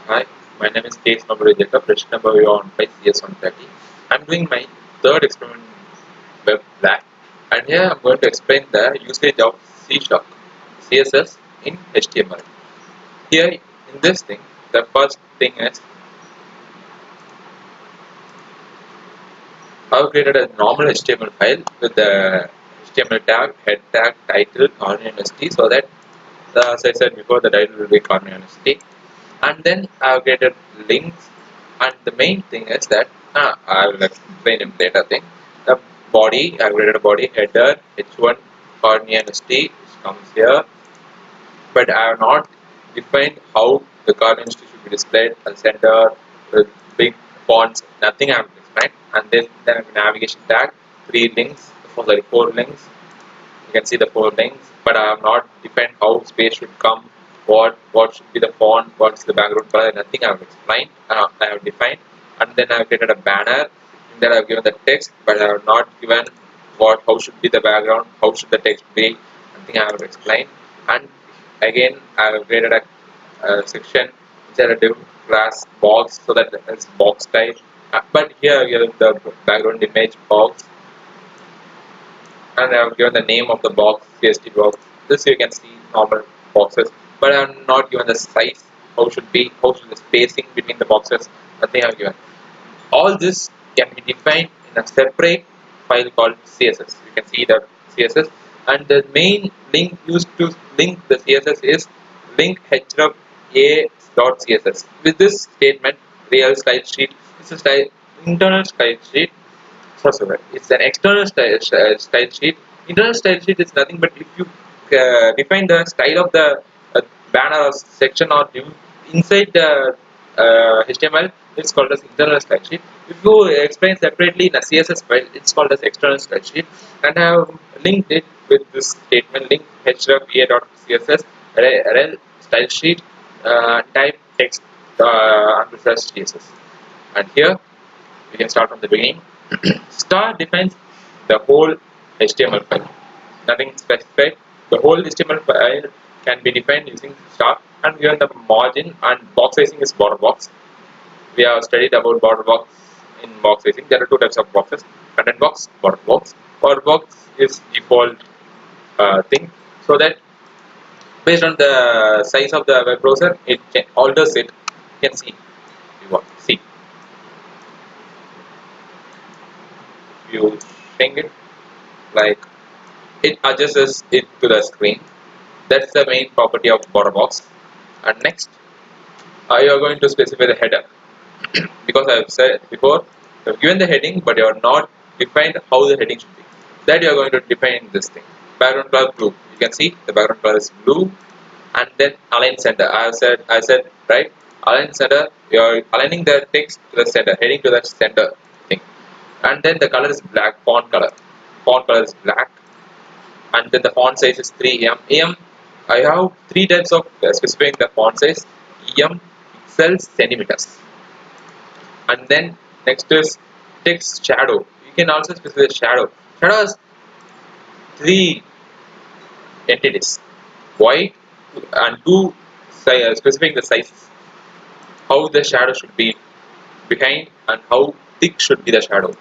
Hi, my name is Case number Jacob, question number UR15CS130. I'm doing my third experiment web black, and here I'm going to explain the usage of C Sharp, CSS in HTML. Here in this thing, the first thing is I've created a normal HTML file with the HTML tag, head tag, title, corner university, so that as I said before, the title will be corner university. And then I've created links, and the main thing is that I will explain in later thing. The body, I've created a body header h1 cornea st which comes here, but I have not defined how the cornea st should be displayed, a center with big fonts, nothing I have explained. And then the navigation tag, 4 links. You can see the 4 links, but I have not defined how space should come, what should be the font, what's the background color, nothing I have explained, I have defined. And then I have created a banner, and then I have given the text, but I have not given how should be the background, how should the text be, nothing I have explained. And again I have created a section inside a div class box, so that it's box type. But here you have the background image box, and I have given the name of the box, CST box. This you can see normal boxes, but I have not given the size, how should the spacing between the boxes, nothing I have given. All this can be defined in a separate file called CSS. You can see the CSS, and the main link used to link the CSS is link href a.css. With this statement, real style sheet, this is internal style sheet. Sorry, it's an external style sheet. Internal style sheet is nothing but if you define the style of the banner or section or div inside the HTML, it's called as internal style sheet. If you explain separately in a CSS file, it's called as external style sheet. And I have linked it with this statement: link href.css rel style sheet type text refresh CSS. And here we can start from the beginning. Star defines the whole HTML file. Nothing specified. The whole HTML file can be defined using star, and given the margin and box sizing is border box. We have studied about border box in box sizing. There are 2 types of boxes: content box, border box. Border box is default thing, so that based on the size of the web browser, it can alters it. You can see. See. You think it like it adjusts it to the screen. That's the main property of border box. And next, you are going to specify the header because I have said before, you have given the heading, but you are not defined how the heading should be. That you are going to define this thing. Background color blue. You can see the background color is blue, and then align center. I said right. Align center. You are aligning the text to the center, heading to the center thing. And then the color is black. Font color. Font color is black. And then the font size is 3em. I have 3 types of specifying the font size: em, pixels, centimeters. And then next is text shadow. You can also specify the shadow. Shadow has 3 entities: white and 2 specifying the sizes. How the shadow should be behind and how thick should be the shadow.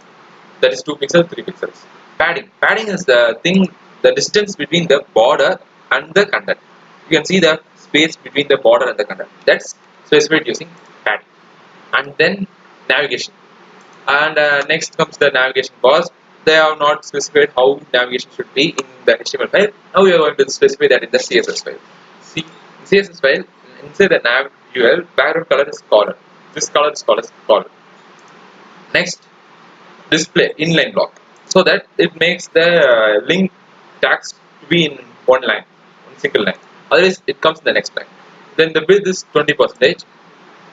That is 2 pixels, 3 pixels. Padding. Padding is the thing, the distance between the border and the content. You can see the space between the border and the content. That's specified using padding. And then navigation. And next comes the navigation bars. They have not specified how navigation should be in the HTML file. Now we are going to specify that in the CSS file. See, CSS file, inside the nav UL, background color is color. This color is called as color. Next, display inline block, so that it makes the link tags to be in one single line. Otherwise, it comes in the next line. Then the width is 20%.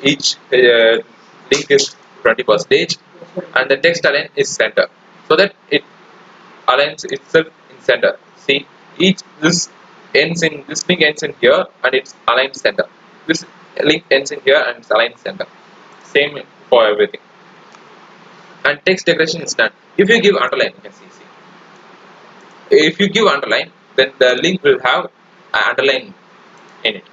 Each link is 20%, and the text align is center, so that it aligns itself in center. See, this link ends in here, and it's aligned center. This link ends in here, and it's aligned center. Same for everything. And text decoration is done. If you give underline, you can see. If you give underline, then the link will have an underline in it.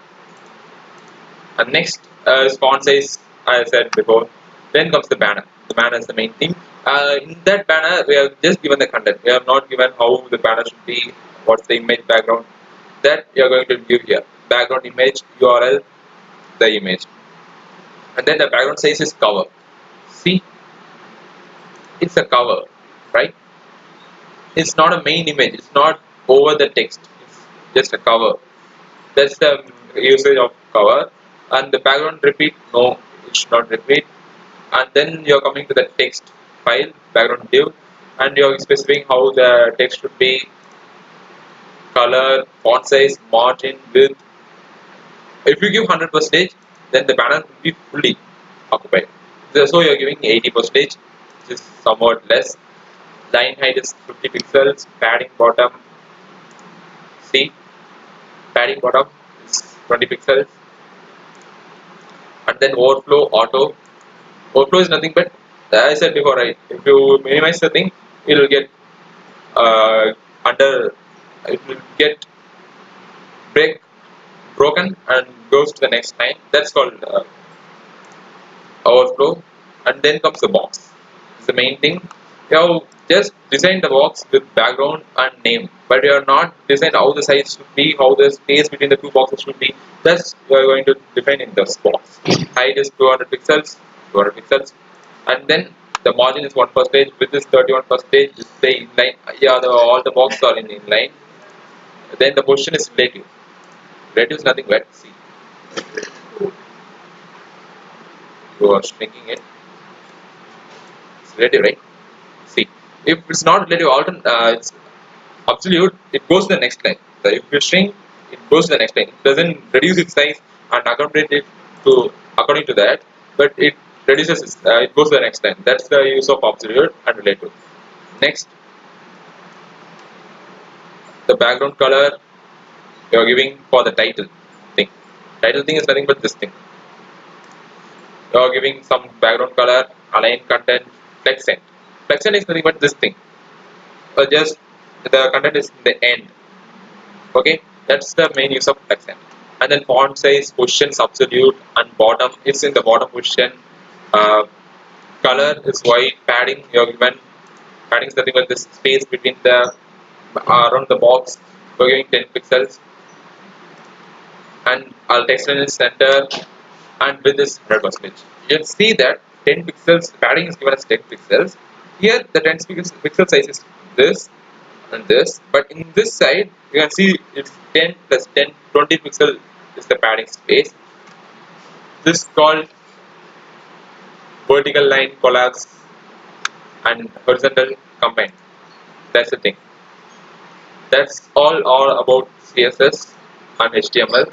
And next, font size, as I said before. Then comes the banner. The banner is the main thing. In that banner, we have just given the content. We have not given how the banner should be, what's the image background. That you are going to give here. Background image, URL, the image. And then the background size is cover. See, it's a cover, right? It's not a main image. It's not over the text. It's just a cover. That's the usage of cover. And the background repeat, no, it should not repeat. And then you're coming to the text file, background div, and you're specifying how the text should be, color, font size, margin, width. If you give 100%, then the banner will be fully occupied. So you're giving 80%, which is somewhat less. Line height is 50 pixels, padding bottom, see, padding bottom is 20 pixels, and then overflow auto. Overflow is nothing but, as I said before, right? If you minimize the thing, it will get uh, it will get broken and goes to the next line. That's called overflow. And then comes the box. It's the main thing. You have just designed the box with background and name, but you are not designed how the size should be, how the space between the two boxes should be. That's you are going to define in this box. Height is 200 pixels, 200 pixels, and then the margin is 1%, width is 31%, display inline. Yeah, all the boxes are in inline. Then the position is relative. Relative is nothing but see. You are shrinking it. It's relative, right? See, if it's not relative, it's absolute, it goes to the next line. So if you shrink, it goes to the next line. It doesn't reduce its size and accommodate it to according to that, but it reduces it goes to the next line. That's the use of absolute and relative. Next, the background color you are giving for the title thing. Title thing is nothing but this thing. You are giving some background color, align content, flexent. Flexent is nothing but this thing. Just the content is in the end. Okay, that's the main use of accent. And then font size, positions, absolute, and bottom is in the bottom position. Uh, Color is white. Padding you're given. Padding is nothing but this space between the around the box. We're giving 10 pixels. And our text line is center. And with this 100%. You can see that 10 pixels. Padding is given as 10 pixels. Here the 10 pixel size is this and this, but in this side you can see it's 10 plus 10, 20 pixel is the padding space. This is called vertical line collapse and horizontal combine. That's the thing. That's all about CSS and HTML.